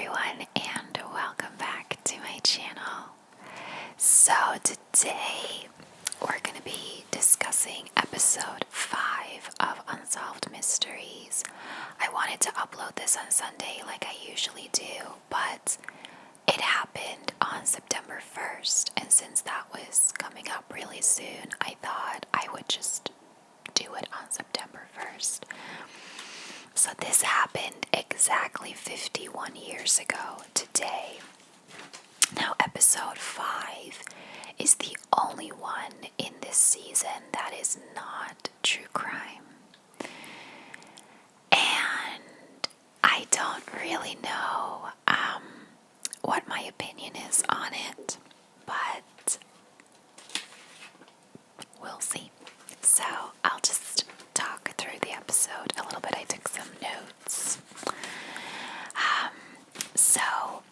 everyone, and welcome back to my channel. So today we're going to be discussing episode 5 of Unsolved Mysteries. I wanted to upload this on Sunday like I usually do, but it happened on September 1st, and since that was coming up really soon, I thought I would just do it on September 1st. So this happened exactly 51 years ago today. Now episode 5 is the only one in this season that is not true crime. And I don't really know what my opinion is on it, but we'll see. So I'll just talk through the episode a little bit. I took some notes. So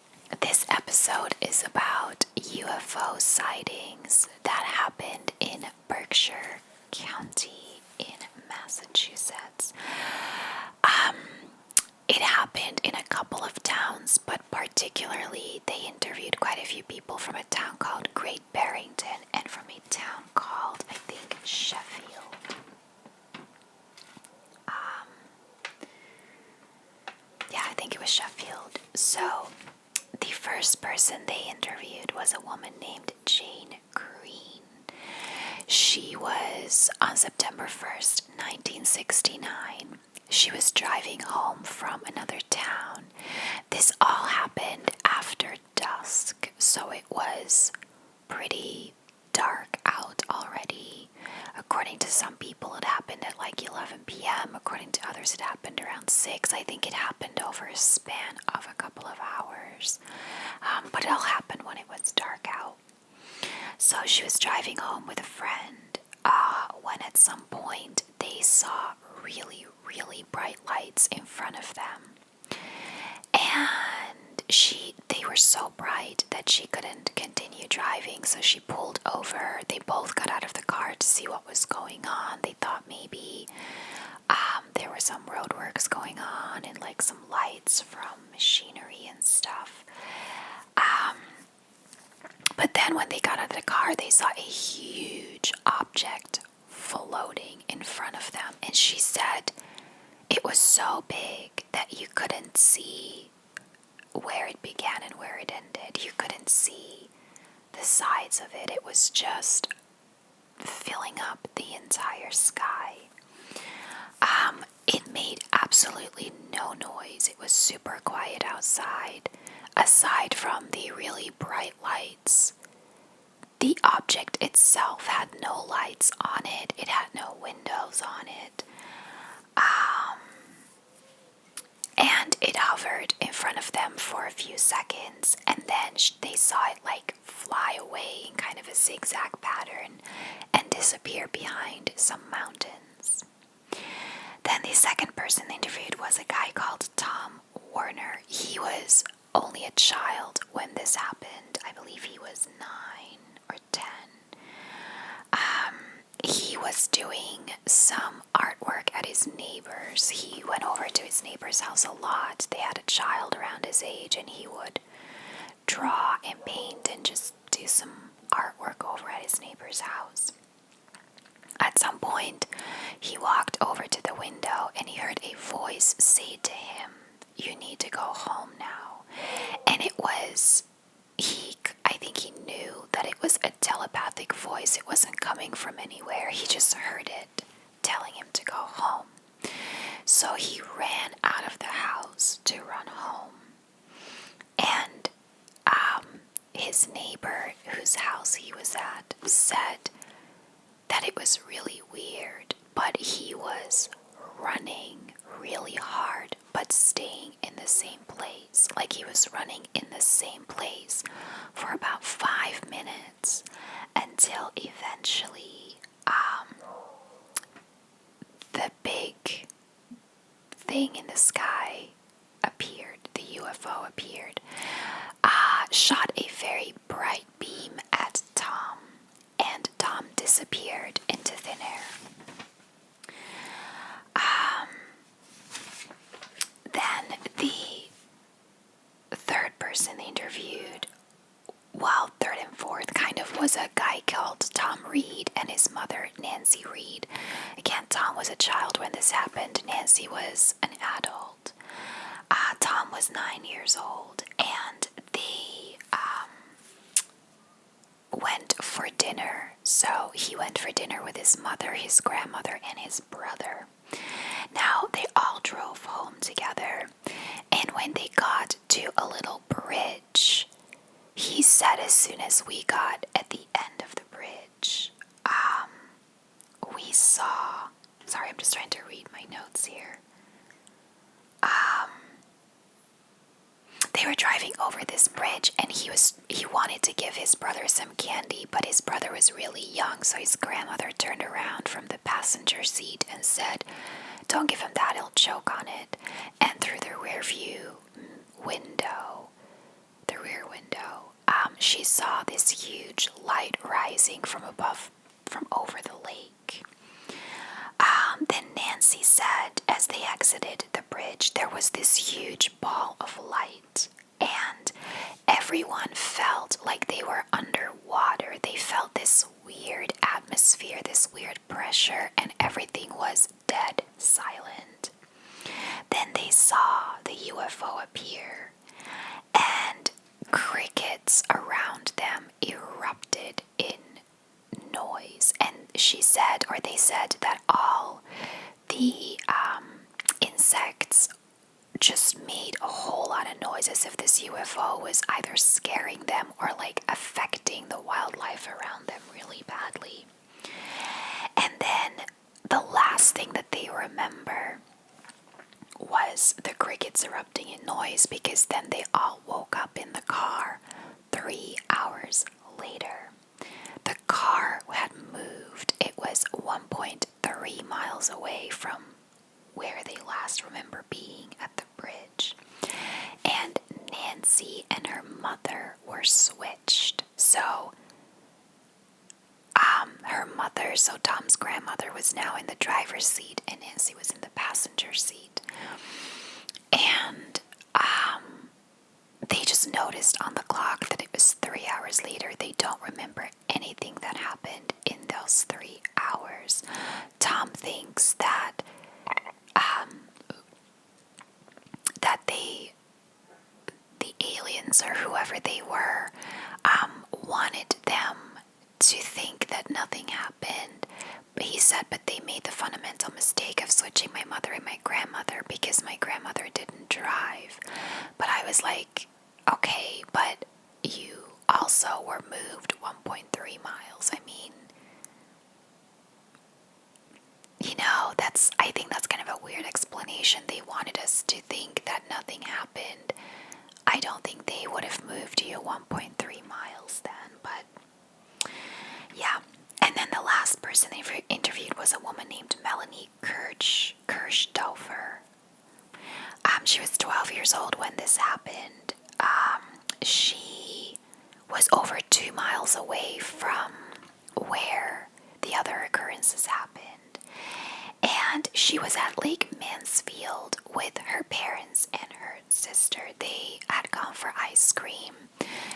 this episode is about UFO sightings that happened in Berkshire County in Massachusetts. It happened in a couple of towns, but particularly they interviewed quite a few people from a town called Great Barrington and from a town called, I think, Sheffield. I think it was Sheffield. So the first person they interviewed was a woman named Jane Green. She was on September 1st, 1969. She was driving home from another town. This all happened after dusk, so it was pretty dark out already. According to some people, it happened at like 11 p.m. According to others, it happened around 6. I think it happened over a span of a couple of hours. But it all happened when it was dark out. So she was driving home with a friend when at some point they saw really, really bright lights in front of them. And they were so bright that she couldn't continue driving, so she pulled over. They both got out of the car to see what was going on. They thought maybe there were some roadworks going on and like some lights from machinery and stuff. But then when they got out of the car, they saw a huge object floating in front of them. And she said it was so big that you couldn't see where it began and where it ended. You couldn't see the sides of it. It was just filling up the entire sky. It made absolutely no noise. It was super quiet outside. Aside from the really bright lights, the object itself had no lights on it. It had no windows on it. And it hovered in front of them for a few seconds, and then they saw it like fly away in kind of a zigzag pattern and disappear behind some mountains. Then the second person they interviewed was a guy called Tom Warner. He was only a child when this happened. I believe he was 9 or 10. He was doing some artwork at his neighbor's. He went over to his neighbor's house a lot. They had a child around his age, and he would draw and paint and just do some artwork over at his neighbor's house. At some point, he walked over to the window and he heard a voice say to him, "You need to go home now." And it was, I think he knew that it was a telepathic voice. It wasn't coming from anywhere. He just heard it telling him to go home. So he ran out of the house to run home. And his neighbor, whose house he was at, said that it was really weird, but he was running really hard but staying in the same place. Like he was running in the same place for about 5 minutes until eventually the big thing in the sky appeared. The UFO appeared, shot a very bright beam at Tom, and Tom disappeared into thin air. Then the Nancy was an adult. Tom was 9 years old, and they went for dinner. So he went for dinner with his mother, his grandmother, and his brother. Now, they all drove home together, and when they got to a little bridge, he said as soon as we got at the end of the bridge, we saw, sorry, I'm just trying to read my notes here. They were driving over this bridge, and he wanted to give his brother some candy, but his brother was really young, so his grandmother turned around from the passenger seat and said, "Don't give him that, he'll choke on it." And through the rear window, she saw this huge light rising from over the lake. Then Nancy said, as they exited the bridge, there was this huge ball of light, and everyone felt like they were underwater. They felt this weird atmosphere, this weird pressure, and everything was dead silent. Then they saw the UFO appear, and crickets around them erupted in noise. And they said that all the insects just made a whole lot of noise, as if this UFO was either scaring them or like affecting the wildlife around them really badly. And then the last thing that they remember was the crickets erupting in noise, because then they all woke up in the car 3 hours later. The car had moved. It was 1.3 miles away from where they last remember being at the bridge. And Nancy and her mother were switched. So Tom's grandmother was now in the driver's seat, and Nancy was in the passenger seat. And they just noticed on the clock that it was 3 hours later. They don't remember anything that happened in those 3 hours. Tom thinks that the aliens, or whoever they were, wanted them to think that nothing happened. But he said, but they made the fundamental mistake of switching my mother and my grandmother because my grandmother didn't drive. But I was like, okay, but you also were moved 1.3 miles. I mean, I think that's kind of a weird explanation. They wanted us to think that nothing happened. I don't think they would have moved you 1.3 miles then, but yeah. And then the last person they interviewed was a woman named Melanie Kirchdorfer. She was 12 years old when this happened. She was over 2 miles away from where the other occurrences happened. And she was at Lake Mansfield with her parents and her sister. They had gone for ice cream,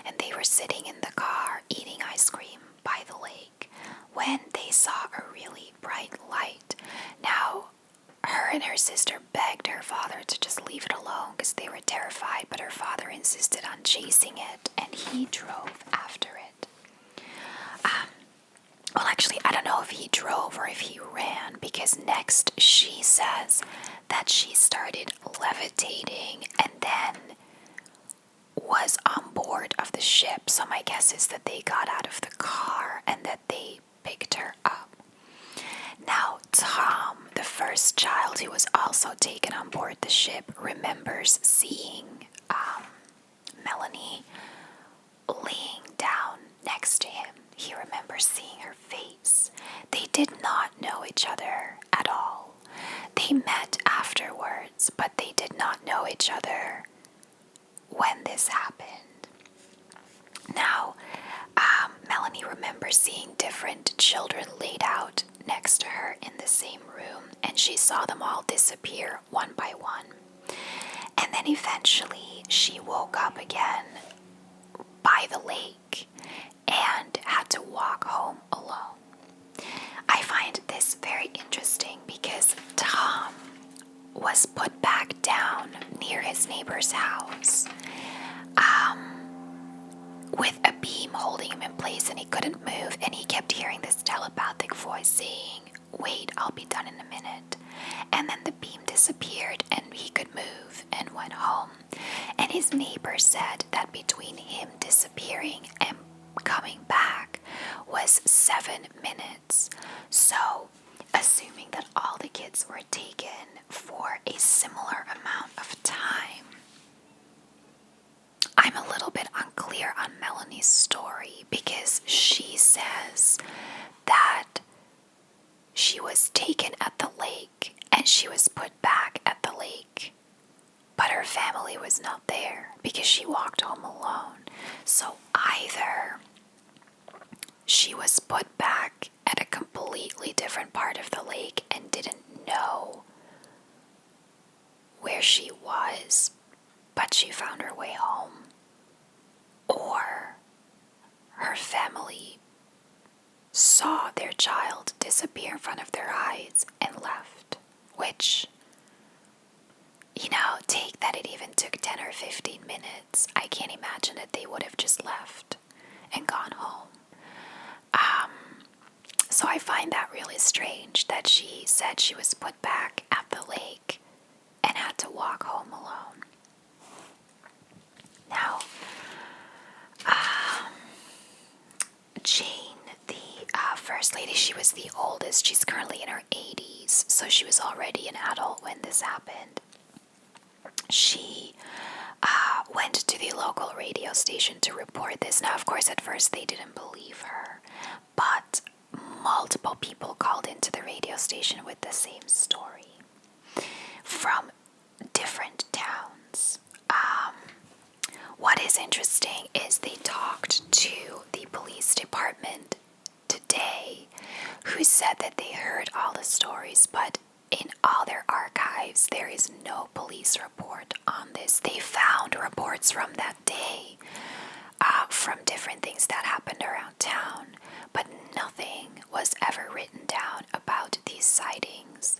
and they were sitting in the car eating ice cream by the lake when they saw a really bright light. Now, her and her sister begged her father to just leave it alone because they were terrified, but her father insisted on chasing it, and he drove after it. Well, actually, I don't know if he drove or if he ran, because next she says that she started levitating and then was on board of the ship. So my guess is that they got out of the car and that they picked her up. Now, Tom, the first child who was also taken on board the ship, remembers seeing Melanie laying down next to him. He remembers seeing her face. They did not know each other at all. They met afterwards, but they did not know each other when this happened. Now, Melanie remembers seeing different children laid out next to her in the same room, and she saw them all disappear one by one. And then eventually she woke up again by the lake and had to walk home alone. I find this very interesting because Tom was put back down near his neighbor's house with a beam holding him in place, and he couldn't move, and he kept hearing this telepathic voice saying, "Wait, I'll be done in a minute." And then the beam disappeared and he could move and went home. And his neighbor said that between him disappearing and coming back was 7 minutes. So, assuming that all the kids were taken for a similar amount of time, I'm a little bit unclear on Melanie's story, because she says that she was taken at the lake and she was put back at the lake, but her family was not there because she walked home alone. So either she was put back at a completely different part of the lake and didn't know where she was, but she found her way home, or her family saw their child disappear in front of their eyes and left, which, take that it even took 10 or 15 minutes. I can't imagine that they would have just left and gone home. So I find that really strange that she said she was put back at the lake and had to walk home alone. Now, Jane, the first lady, she was the oldest. She's currently in her 80s, so she was already an adult when this happened. She went to the local radio station to report this. Now, of course, at first they didn't believe her, but multiple people called into the radio station with the same story from different towns. What is interesting is they talked to the police department today, who said that they heard all the stories, but in all their archives, there is no police report on this. They found reports from that day, from different things that happened around town, but nothing was ever written down about these sightings.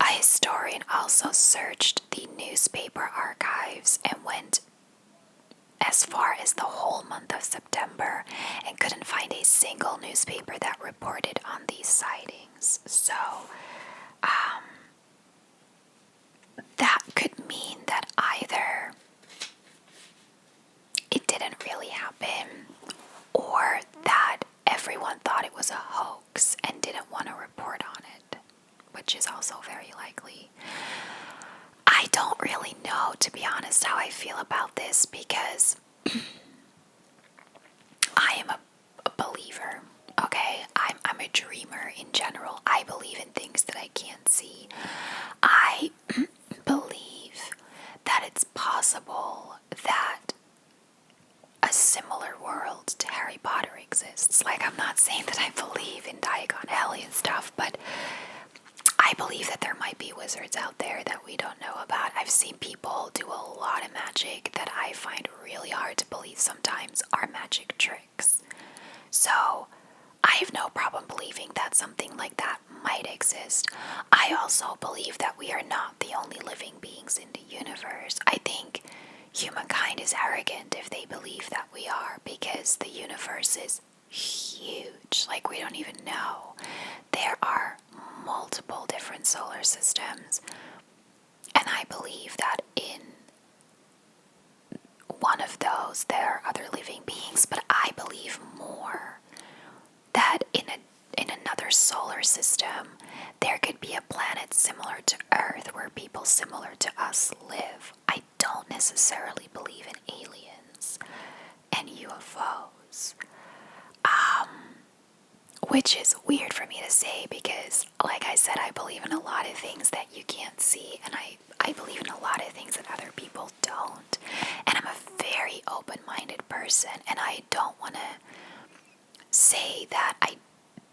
A historian also searched the newspaper archives and went as far as the whole month of September and couldn't find a single newspaper that reported on these sightings. So, that could mean that either it didn't really happen, or that everyone thought it was a hoax and didn't want to report on it, which is also very likely. I don't really know, to be honest, how I feel about this, because I am a believer, okay? I'm a dreamer in general. I believe in things that I can't see. I believe that it's possible that a similar world to Harry Potter exists. Like, I'm not saying that I believe in Diagon Alley and stuff, but I believe that there might be wizards out there that we don't know about. I've seen people do a lot of magic that I find really hard to believe sometimes are magic tricks. So, I have no problem believing that something like that might exist. I also believe that we are not the only living beings in the universe. I think humankind is arrogant if they believe that we are, because the universe is huge. Like, we don't even know. There are multiple different solar systems, and I believe that in one of those there are other living beings, but I believe more that in another solar system there could be a planet similar to Earth where people similar to us live. I don't necessarily believe in aliens and UFOs. Which is weird for me to say, because, like I said, I believe in a lot of things that you can't see, and I believe in a lot of things that other people don't. And I'm a very open-minded person, and I don't want to say that I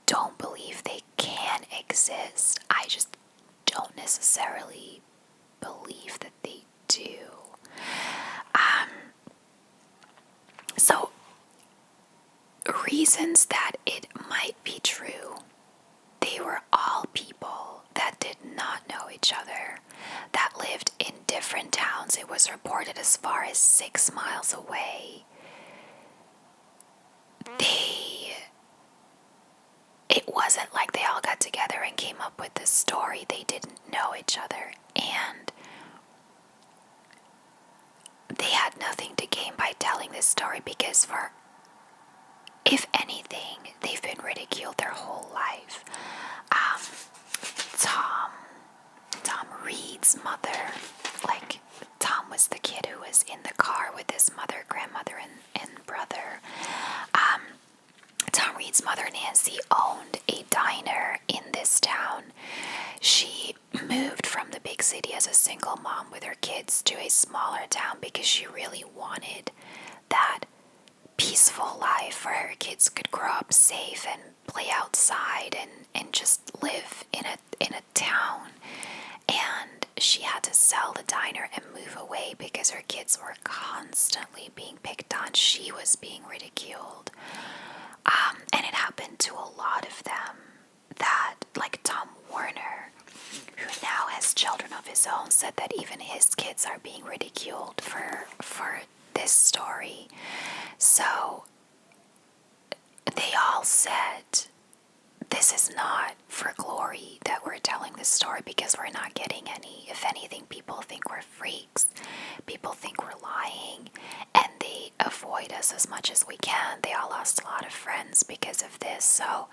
don't believe they can exist. I just don't necessarily believe that they do. So, reasons that it might be true: they were all people that did not know each other. was reported as far as 6 miles away. It wasn't like they all got together and came up with this story. They didn't know each other, and they had nothing to gain by telling this story because, if anything, they've been ridiculed their whole life. Tom Reed's mother, Tom was the kid who was in the car with his mother, grandmother, and brother. Tom Reed's mother, Nancy, owned a diner in this town. She moved from the big city as a single mom with her kids to a smaller town because she really wanted that peaceful life where her kids could grow up safe and play outside and just live in a town. And she had to sell the diner and move away because her kids were constantly being picked on. She was being ridiculed. And it happened to a lot of them, that, like Tom Warner, who now has children of his own, said that even his kids are being ridiculed for this story. So they all said, this is not for glory that we're telling this story because we're not getting any. If anything, people think we're freaks. People think we're lying, and they avoid us as much as we can. They all lost a lot of friends because of this. So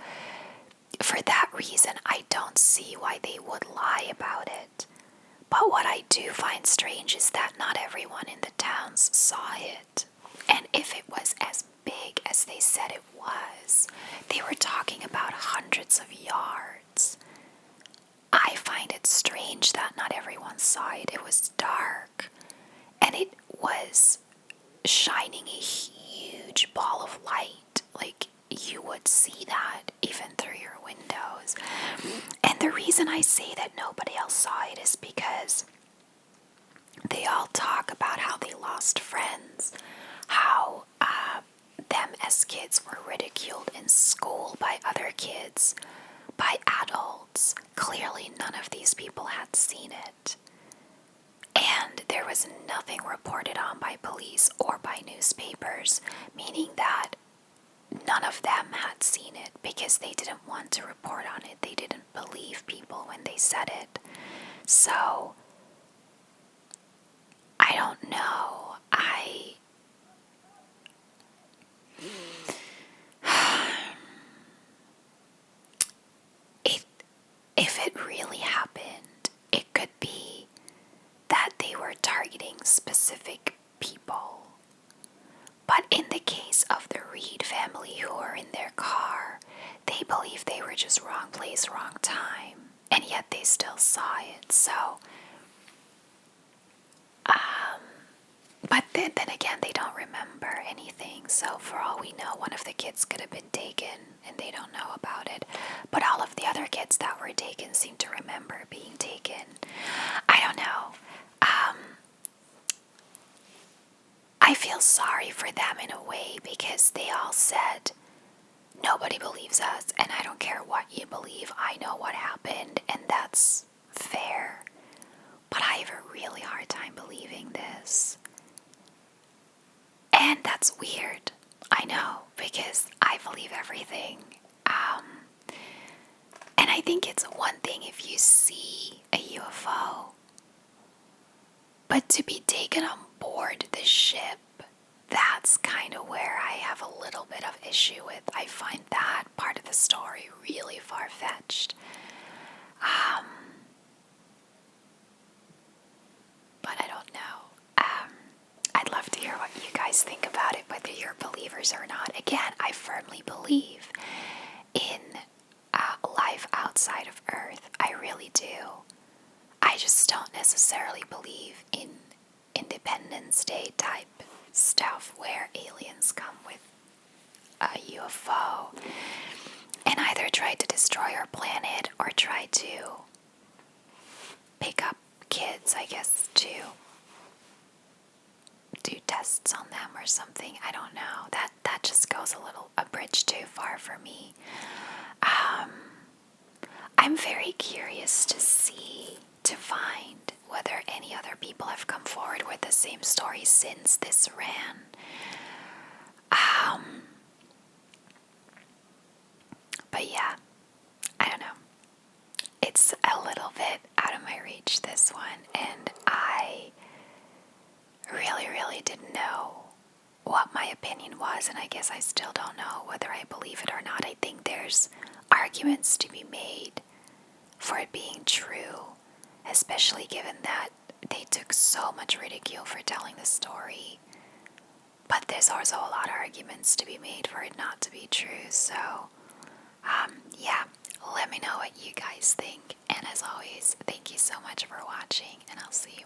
for that reason, I don't see why they would lie about it. But what I do find strange is that not everyone in the towns saw it. And if it was as big as they said it was, they were talking about hundreds of yards. I find it strange that not everyone saw it. It was dark, and it was shining a huge ball of light. Like, you would see that even through your windows. And the reason I say that nobody else saw it is because they all talk about how they lost friends, how them as kids were ridiculed in school by other kids, by adults. Clearly, none of these people had seen it. And there was nothing reported on by police or by newspapers, meaning that none of them had seen it because they didn't want to report on it. They didn't believe people when they said it. So, I don't know. If it really happened, it could be that they were targeting specific people. But in the case of the Reed family who were in their car, they believe they were just wrong place, wrong time, and yet they still saw it. So, but then again, they don't remember anything. So for all we know, one of the kids could have been taken and they don't know about it. But all of the other kids that were taken seem to remember being taken. I don't know. I feel sorry for them in a way because they all said, nobody believes us, and I don't care what you believe. I know what happened, and that's fair. But I have a really hard time believing this. And that's weird, I know, because I believe everything. And I think it's one thing if you see a UFO, but to be taken on board the ship, that's kind of where I have a little bit of issue with. I find that part of the story really far-fetched. But I don't know. I'd love to hear what you guys think about it, whether you're believers or not. Again, I firmly believe in life outside of Earth. I really do. I just don't necessarily believe in Independence Day type stuff where aliens come with a UFO and either try to destroy our planet or try to pick up kids, I guess, to do tests on them or something. I don't know. That just goes a bridge too far for me. I'm very curious to find whether any other people have come forward with the same story since this ran. But yeah, I don't know. It's a little bit out of my reach, this one, and I really didn't know what my opinion was, and I guess I still don't know whether I believe it or not. I think there's arguments to be made for it being true, especially given that they took so much ridicule for telling the story. But there's also a lot of arguments to be made for it not to be true. So, yeah, let me know what you guys think. And as always, thank you so much for watching, and I'll see